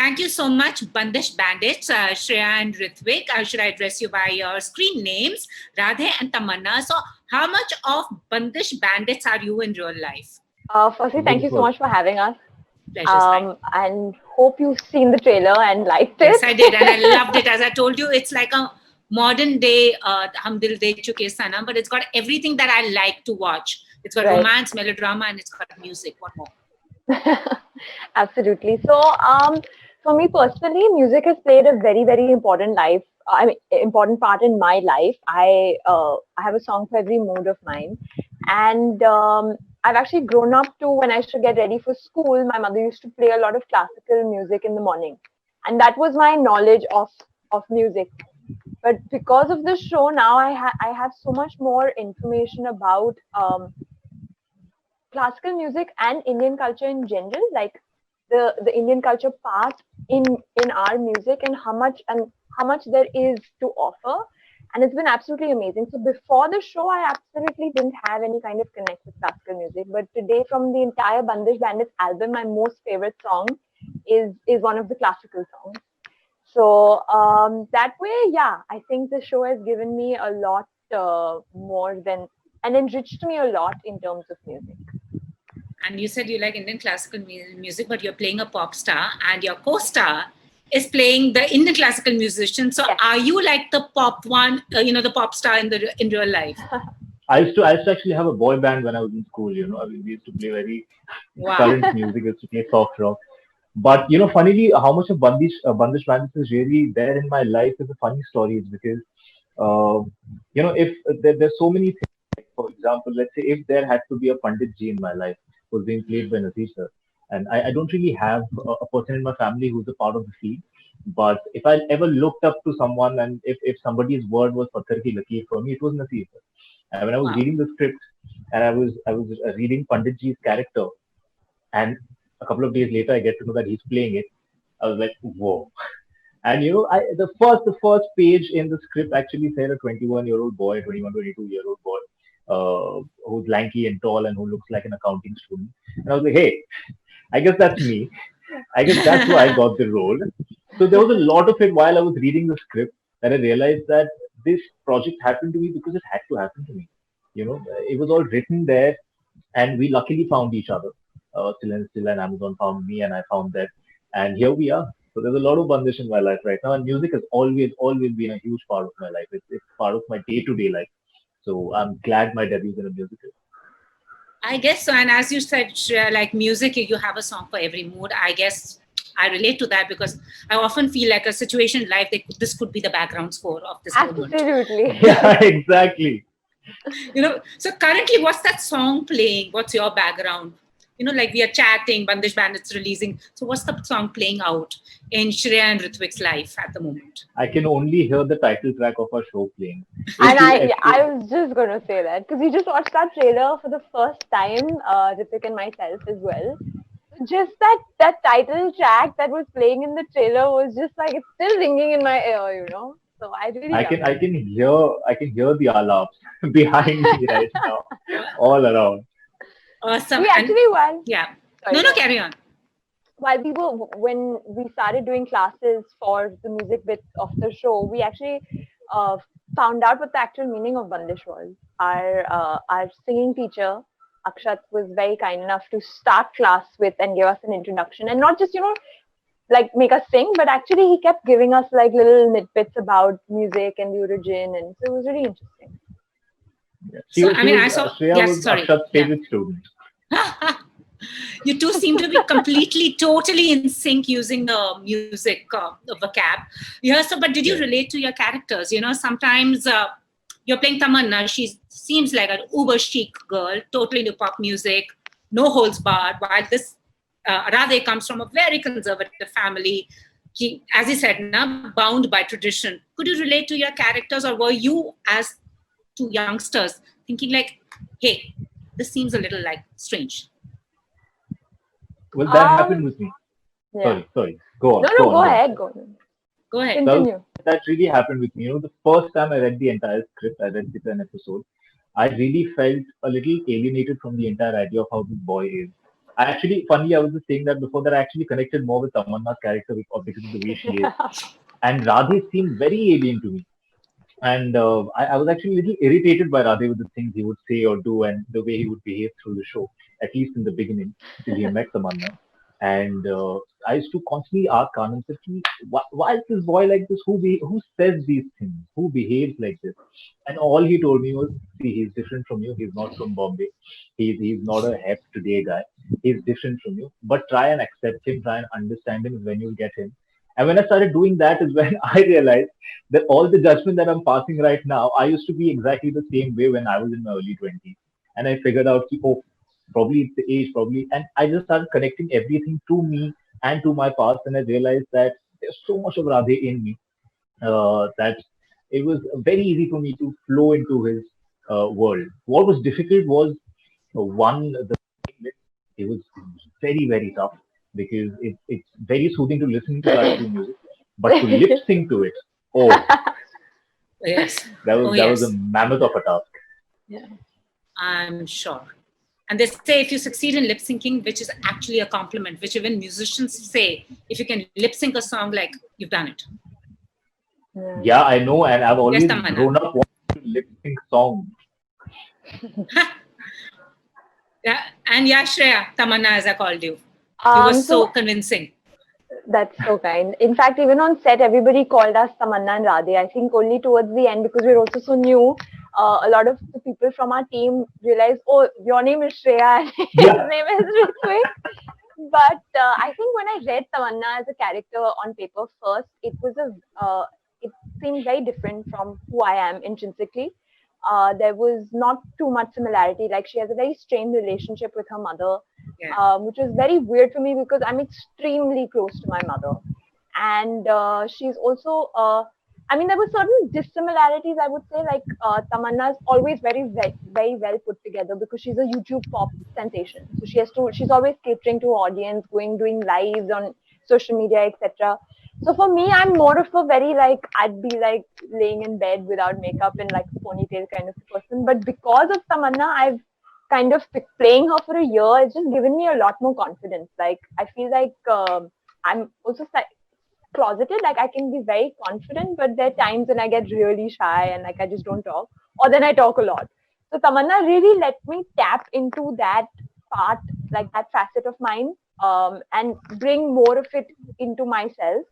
Thank you so much, Bandish Bandits, Shreya and Ritvik. Should I address you by your screen names, Radhe and Tamanna? So, how much of Bandish Bandits are you in real life? Firstly, thank Ladies you so first. much for having us. Pleasure's mine. And hope you've seen the trailer and liked Yes, it. I did, and I loved it. As I told you, it's like a modern day Hum Dil De Chuke Sanam, but it's got everything that I like to watch. It's got Right. romance, melodrama, and it's got music. What more? Absolutely. So, for me personally, music has played a very, very important important part in my life. I have a song for every mood of mine, and I've actually grown up to when I used to get ready for school. My mother used to play a lot of classical music in the morning, and that was my knowledge of music. But because of this show, now I have so much more information about classical music and Indian culture in general, like the Indian culture part in our music and how much there is to offer. And it's been absolutely amazing. So before the show, I absolutely didn't have any kind of connect with classical music. But today, from the entire Bandish Bandits album, my most favorite song is one of the classical songs. So that way, yeah, I think the show has given me a lot more than and enriched me a lot in terms of music. And you said you like Indian classical music, but you're playing a pop star, and your co-star is playing the Indian classical musician. So, Yes. are you like the pop one? The pop star in real life? I used to actually have a boy band when I was in school. I mean, we used to play very Wow. current music. We used to play soft rock. But funnily, how much of Bandish Bandits is really there in my life is a funny story. Is because if there's so many things. For example, let's say if there had to be a Pandit Ji in my life who's being played by Naseer sir, and I don't really have a person in my family who's a part of the field. But if I ever looked up to someone and if somebody's word was Patthar Ki Lakeer for me, it was Naseer sir. And when I was Wow. reading the script and I was reading Pandit Ji's character, and a couple of days later I get to know that he's playing it, I was like, whoa. And the first page in the script actually said a 21-year-old boy, 21, 22-year-old boy, who's lanky and tall and who looks like an accounting student. And I was like, hey, I guess that's me. I guess that's why I got the role. So there was a lot of it while I was reading the script that I realized that this project happened to me because it had to happen to me. It was all written there, and we luckily found each other. Still, and Amazon found me, and I found them, and here we are. So there's a lot of Bandish in my life right now, and music has always been a huge part of my life. It's part of my day-to-day life. So I'm glad my debut is in a musical. I guess so. And as you said, Shreya, like music, you have a song for every mood. I guess I relate to that because I often feel like a situation in life, this could be the background score of this moment. Absolutely. Yeah, exactly. So currently, what's that song playing? What's your background? Like we are chatting, Bandish Bandits releasing. So what's the song playing out in Shreya and Ritvik's life at the moment? I can only hear the title track of our show playing. And If I was just going to say that because we just watched that trailer for the first time, Ritik and myself as well. Just that title track that was playing in the trailer was just like it's still ringing in my ear. So I really I love can I it. can hear the alarms behind me right now, all around. Awesome. We And actually while yeah. sorry, No, go on. carry on. While we were when we started doing classes for the music bit of the show, we actually uh, found out what the actual meaning of Bandish was. Our singing teacher Akshat was very kind enough to start class with and give us an introduction, and not just like make us sing, but actually he kept giving us like little nitbits about music and the origin, and so it was really interesting. Yeah. She So, was I she mean, was I saw, Shreya yes, was sorry. Akshat's Yeah. favorite student. You two seem to be completely, totally in sync using the music vocab. Yeah, so, but did you Yeah. relate to your characters? Sometimes you're playing Tamanna. She seems like an uber chic girl, totally into pop music, no holds barred, while this Radhe comes from a very conservative family. As he said, bound by tradition. Could you relate to your characters, or were you, as two youngsters, thinking like, hey, this seems a little like strange? Well, that happened Um, with me. yeah. Sorry. Go on, No, go no, on, go go on. ahead, go on. Go ahead. Well, Continue. that really happened with me. The first time I read the entire script, I read the 10 episode. I really felt a little alienated from the entire idea of how this boy is. Funny, I was just saying that before that I actually connected more with Tamanna's character because of the way she is. And Radhe seemed very alien to me. And I was actually a little irritated by Radhe with the things he would say or do and the way he would behave through the show, at least in the beginning, till he met Tamanna. And I used to constantly ask Anand, that, why is this boy like this? Who says these things? Who behaves like this? And all he told me was, see, he's different from you. He's not from Bombay. He's not a hep today guy. He's different from you. But try and accept him, try and understand him when you get him. And when I started doing that is when I realized that all the judgment that I'm passing right now, I used to be exactly the same way when I was in my early 20s. And I figured out, oh, probably it's the age, probably. And I just started connecting everything to me and to my past. And I realized that there's so much of Radhe in me that it was very easy for me to flow into his world. What was difficult was one, it was very, very tough because it's very soothing to listen to classical music, but to lip sync to it, oh, Yes. Oh, that was a yes. mammoth of a task. Yeah. I'm sure. And they say if you succeed in lip syncing, which is actually a compliment, which even musicians say, if you can lip sync a song, like you've done it. Yeah, I know, and I've Yes, always Tamanna. grown up wanting to lip sync songs. Yeah. And yeah, Shreya, Tamanna, as I called you. You were so convincing. That's so kind. In fact, even on set, everybody called us Tamanna and Radhe. I think only towards the end, because we're also so new, a lot of the people from our team realized, oh, your name is Shreya and his Yeah. name is Ritwik. But I think when I read Tamanna as a character on paper first, it seemed very different from who I am intrinsically. There was not too much similarity. Like she has a very strained relationship with her mother, Yeah. which was very weird for me because I'm extremely close to my mother, and she's also. I mean, there were certain dissimilarities. I would say, like Tamanna is always very well put together because she's a YouTube pop sensation. So she's always catering to audience, doing lives on social media, etc. So for me, I'm more of a very like I'd be like laying in bed without makeup and like ponytail kind of person. But because of Tamanna, I've kind of playing her for a year. It's just given me a lot more confidence. Like I feel like I'm also closeted. Like I can be very confident, but there are times when I get really shy and like I just don't talk, or then I talk a lot. So Tamanna really let me tap into that part, like that facet of mine, and bring more of it into myself.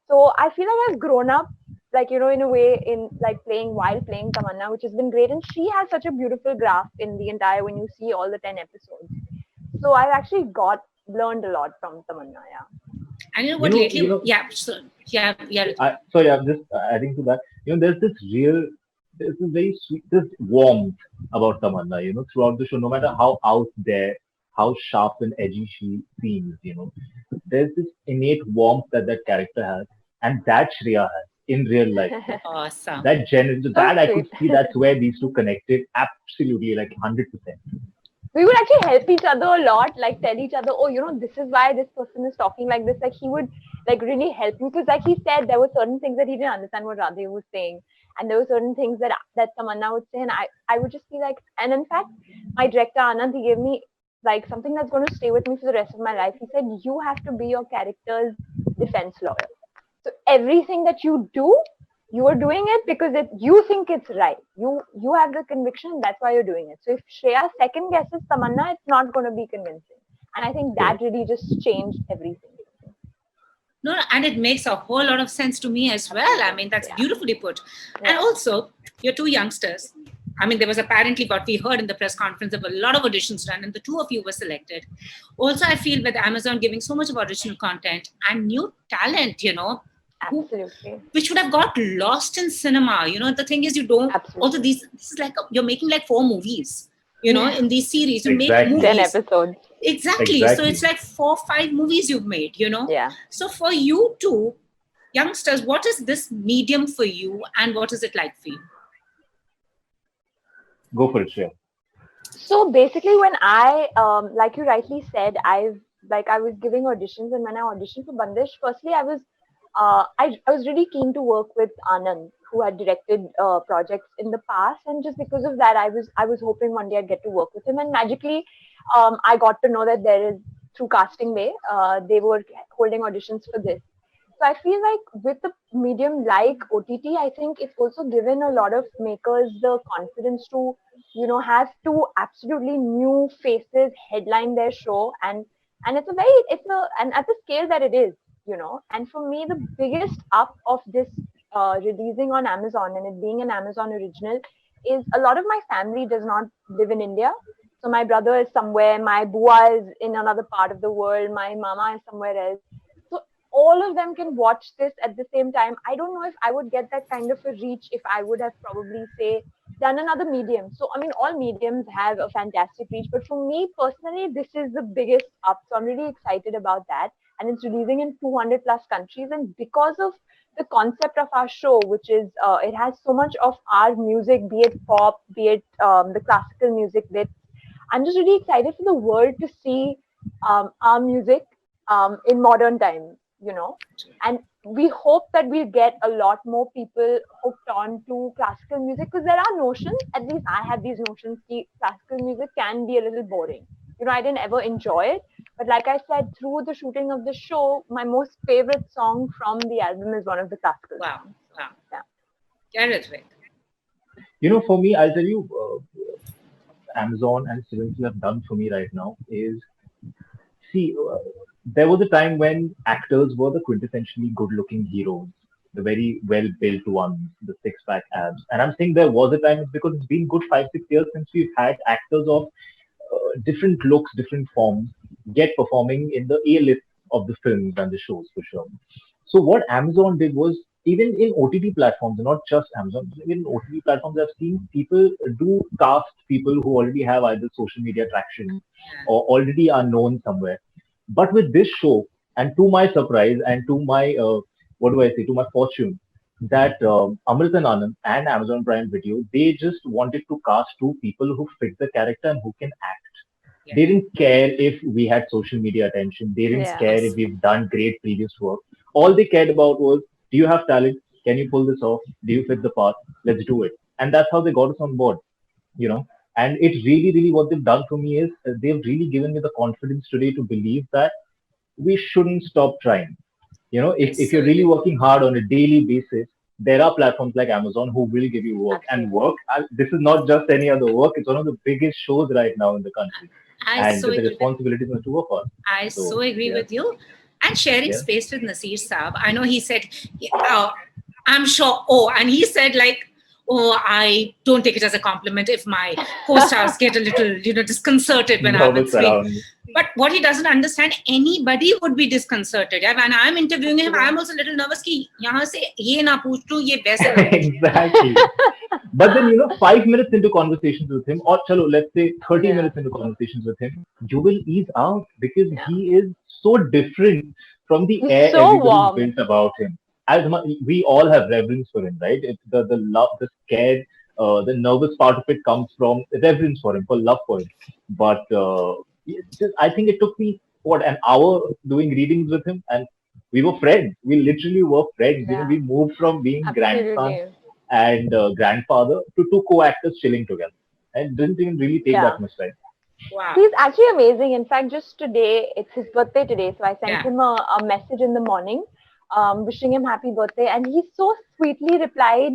So I feel like I've grown up, like in a way, in like playing while playing Tamanna, which has been great. And she has such a beautiful graph in the entire when you see all the 10 episodes. So I've actually learned a lot from Tamanna. Yeah. And you know You what? know, Lately, yeah. So yeah, yeah. sorry, I'm just adding to that. There's this very sweet, this warmth about Tamanna. Throughout the show, no matter how out there, how sharp and edgy she seems, there's this innate warmth that character has, and that Shreya has in real life. Awesome. That I could see. That's where these two connected absolutely, like 100%. We would actually help each other a lot, like tell each other, oh, this is why this person is talking like this. Like he would like really help me because, like he said, there were certain things that he didn't understand what Radhe was saying, and there were certain things that Tamanna would say, and I would just be like, and in fact, my director Anand, he gave me like something that's going to stay with me for the rest of my life. He said, you have to be your character's defense lawyer. So everything that you do, you are doing it because you think it's right. You have the conviction, that's why you're doing it. So if Shreya second guesses Tamanna, it's not going to be convincing. And I think that really just changed everything. No, and it makes a whole lot of sense to me as well. I mean, that's beautifully put. And also, you're two youngsters. I mean, there was apparently what we heard in the press conference, there were a lot of auditions done, and the two of you were selected. Also, I feel with Amazon giving so much of original content and new talent, Absolutely. which would have got lost in cinema. The thing is, you don't. Absolutely. Also, this is like you're making like 4 movies. In these series, you make Exactly. movies. 10 episodes. Exactly. So it's like 4, 5 movies you've made. Yeah. So for you two youngsters, what is this medium for you, and what is it like for you? Go for it, Shreya. So basically, when I, like you rightly said, I was giving auditions, and when I auditioned for Bandish, firstly, I was really keen to work with Anand, who had directed projects in the past, and just because of that, I was hoping one day I'd get to work with him, and magically, I got to know that there is through Casting Bay. They were holding auditions for this. So I feel like with a medium like OTT, I think it's also given a lot of makers the confidence to, have two absolutely new faces headline their show, and and at the scale that it is, And for me, the biggest up of this releasing on Amazon and it being an Amazon original is a lot of my family does not live in India. So my brother is somewhere, my bua is in another part of the world, my mama is somewhere else. So all of them can watch this at the same time. I don't know if I would get that kind of a reach if I would have probably, say, done another medium. So, I mean, all mediums have a fantastic reach, but for me personally, this is the biggest up. So I'm really excited about that. And it's releasing in 200 plus countries. And because of the concept of our show, which is, it has so much of our music, be it pop, be it the classical music bits. I'm just really excited for the world to see our music in modern times, and we hope that we'll get a lot more people hooked on to classical music, because there are notions, at least I have these notions, that classical music can be a little boring. I didn't ever enjoy it. But like I said, through the shooting of the show, my most favorite song from the album is one of the classical. Wow. Yeah. Terrific. For me, I'll tell you, Amazon and Syrency have done for me right now is, see, there was a time when actors were the quintessentially good-looking heroes, the very well-built ones, the six-pack abs. And I'm saying there was a time because it's been good 5-6 years since we've had actors of different looks, different forms, get performing in the A-list of the films and the shows for sure. So what Amazon did was, even in OTT platforms, not just Amazon, even in OTT platforms, I've seen people do cast people who already have either social media traction or already are known somewhere. But with this show, and to my surprise and to my, to my fortune, that Amrit and Anand and Amazon Prime Video, they just wanted to cast two people who fit the character and who can act. Yeah. They didn't care if we had social media attention. They didn't care if we've done great previous work. All they cared about was, do you have talent? Can you pull this off? Do you fit the part? Let's do it. And that's how they got us on board, And it's really, really what they've done for me is they've really given me the confidence today to believe that we shouldn't stop trying. If you're really working hard on a daily basis, there are platforms like Amazon who will give you work. Absolutely. And work. This is not just any other work. It's one of the biggest shows right now in the country. The responsibility is on the two of us. I so agree with you. And sharing space with Naseer Saab. I know he said, I'm sure, and he said I don't take it as a compliment if my co-stars get a little, disconcerted when I'm on screen. But what he doesn't understand, anybody would be disconcerted. When I'm interviewing him, I'm also a little nervous कि यहाँ से ये ना पूछ लूँ, ये वैसे ना पूछ लूँ. Exactly. But then, 5 minutes into conversations with him, or let's say 30 minutes into conversations with him, you will ease out because he is so different from the air everybody built about him. We all have reverence for him, right? It's the love, the scared, the nervous part of it comes from reverence for him, for love for him. But I think it took me an hour doing readings with him, and we were friends. We literally were friends. Yeah. We moved from being grandson and grandfather to two co-actors chilling together, and didn't even really take that much time. Wow. He's actually amazing. In fact, just today, it's his birthday today, so I sent him a message in the morning, wishing him happy birthday, and he so sweetly replied,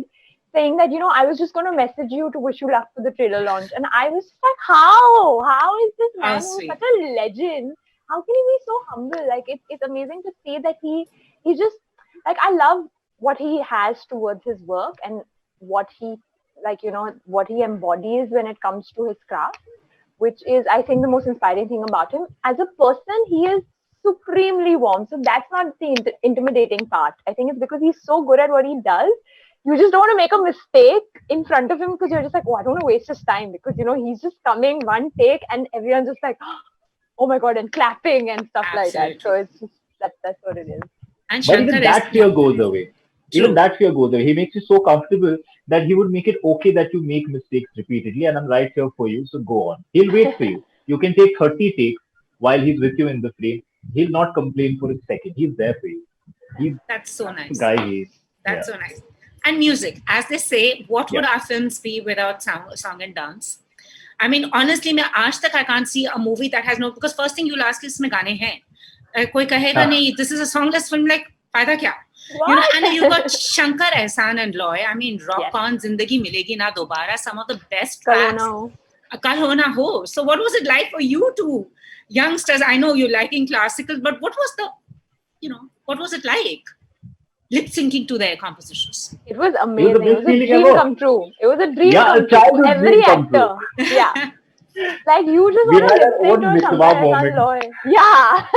saying that, I was just going to message you to wish you luck for the trailer launch. And I was just like, how is this man who's such a legend? How can he be so humble? Like, it's amazing to see that he just, I love what he has towards his work and what he, what he embodies when it comes to his craft, which is, I think, the most inspiring thing about him. As a person, he is supremely warm. So that's not the intimidating part. I think it's because he's so good at what he does. You just don't want to make a mistake in front of him because you're just like, I don't want to waste his time because, he's just coming one take and everyone's just like, oh my God, and clapping and stuff like that. So it's just, that's what it is. And but even that fear goes away. Even that fear goes away. He makes you so comfortable that he would make it okay that you make mistakes repeatedly, and I'm right here for you, so go on. He'll wait for you. You can take 30 takes while he's with you in the frame. He'll not complain for a second. He's there for you. That's so nice. Guy he is. That's so nice. And music, as they say, what would our films be without song and dance? I mean, honestly, मैं आज तक I can't see a movie that has no, because first thing you'll ask is इसमें गाने हैं. कोई कहेगा नहीं, this is a songless film, like फायदा क्या? You know, and you got Shankar Ehsaan and Loy. I mean, rock on Zindagi Milegi Na Dobara, some of the best tracks. Kal Ho Na Ho. So what was it like for you two youngsters? I know you're liking classical, but what was the, what was it like? Lip syncing to their compositions. It was amazing. It was a dream come true. It was a dream come true for every actor. Yeah. Like you just want to lip sync to Shankar Ehsaan Loy. Yeah.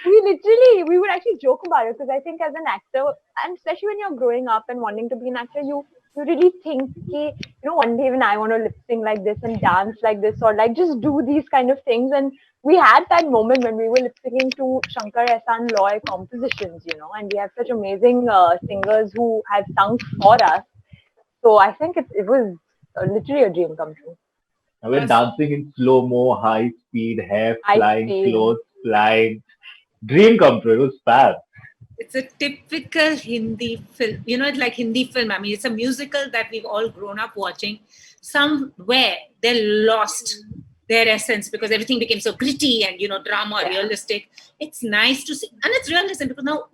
We would actually joke about it because I think as an actor, and especially when you're growing up and wanting to be an actor, you really think, one day when I want to lip sync like this and dance like this, or like just do these kind of things. And we had that moment when we were lip syncing to Shankar Ehsaan Loy compositions, and we have such amazing singers who have sung for us. So I think it was literally a dream come true. I went dancing in slow-mo, high speed, hair flying, clothes flying. Dream come true. It was fab. It's a typical Hindi film. It's like Hindi film. I mean, it's a musical that we've all grown up watching. Somewhere they lost their essence because everything became so gritty and, drama, realistic. It's nice to see. And it's realistic because now,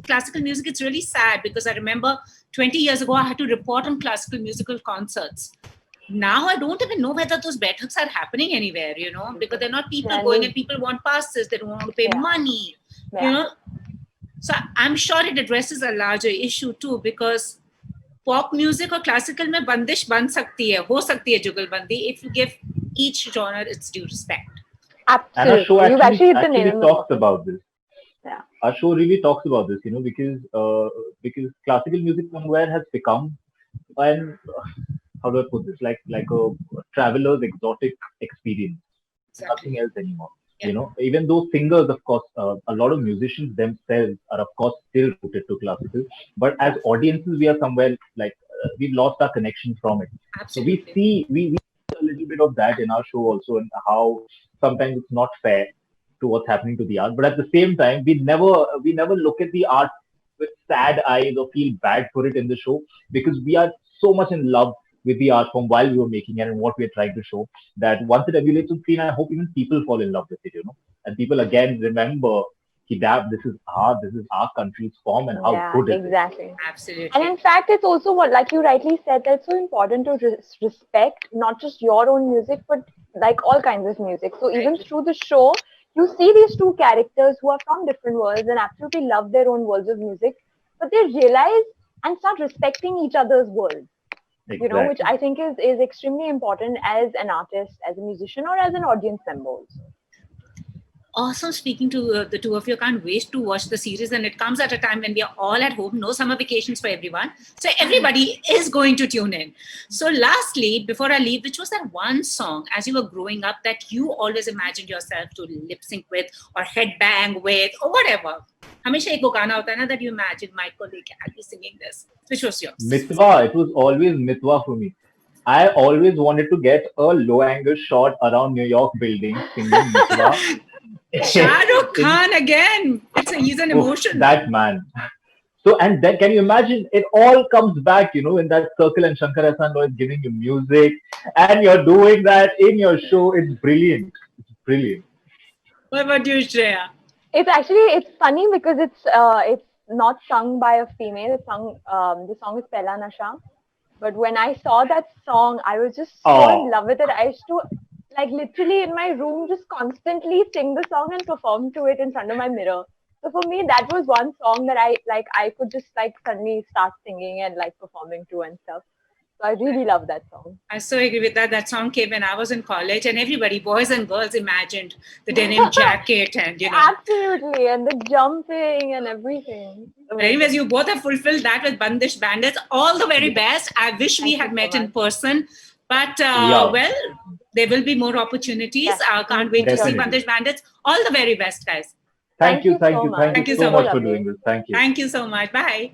classical music, it's really sad because I remember 20 years ago, I had to report on classical musical concerts. Now I don't even know whether those bethaks are happening anywhere, because they're not people going and people want passes. They don't want to pay money, So I'm sure it addresses a larger issue too, because pop music or classical mein bandish ban sakti hai, ho sakti hai jugalbandi if you give each genre its due respect. Absolutely. And our show You've actually hit the nail on the talks about this. Yeah. Our show really talks about this, because classical music somewhere has become, and how do I put this? Like a traveler's exotic experience. Exactly. Nothing else anymore. Yeah. Even those singers, of course, a lot of musicians themselves are, of course, still rooted to classical. But as audiences, we are somewhere we've lost our connection from it. Absolutely. So we see a little bit of that in our show also, and how sometimes it's not fair to what's happening to the art. But at the same time, we never look at the art with sad eyes or feel bad for it in the show, because we are so much in love with the art form while we were making it and what we are trying to show, that once it emulates on screen, I hope even people fall in love with it, and people again remember this is our country's form and how good it is. Exactly. Absolutely. And in fact, it's also what, like you rightly said, that's so important to respect not just your own music, but like all kinds of music. So even through the show, you see these two characters who are from different worlds and absolutely love their own worlds of music, but they realize and start respecting each other's worlds. Exactly. Which I think is extremely important as an artist, as a musician, or as an audience member also. Awesome speaking to the two of you. Can't wait to watch the series, and it comes at a time when we are all at home, no summer vacations for everyone. So everybody is going to tune in. So lastly, before I leave, which was that one song as you were growing up that you always imagined yourself to lip sync with or headbang with or whatever? हमेशा एक वो गाना होता है ना that you imagine mic को लेके I'll be singing this. Which was yours? Mitwa. It was always Mitwa for me. I always wanted to get a low angle shot around New York building singing Mitwa. Shah Rukh Khan again. He's an emotion. That man. So, and then can you imagine? It all comes back, in that circle, and Shankar Ehsaan Loy is giving you music, and you're doing that in your show. It's brilliant. It's brilliant. What about you, Shreya? It's funny because it's not sung by a female. It's sung. The song is Pehla Nasha. But when I saw that song, I was just so in love with it. I used to, literally in my room, just constantly sing the song and perform to it in front of my mirror. So for me, that was one song that I could just suddenly start singing and performing to and stuff. So I really love that song. I so agree with that. That song came when I was in college, and everybody, boys and girls, imagined the denim jacket and Absolutely, and the jumping and everything. Anyways, you both have fulfilled that with Bandish Bandits. All the very best. I wish we had met in person. But, well, there will be more opportunities. I can't wait to see Bandish Bandits. All the very best, guys. Thank you so much for doing this. Thank you. Thank you so much. Bye.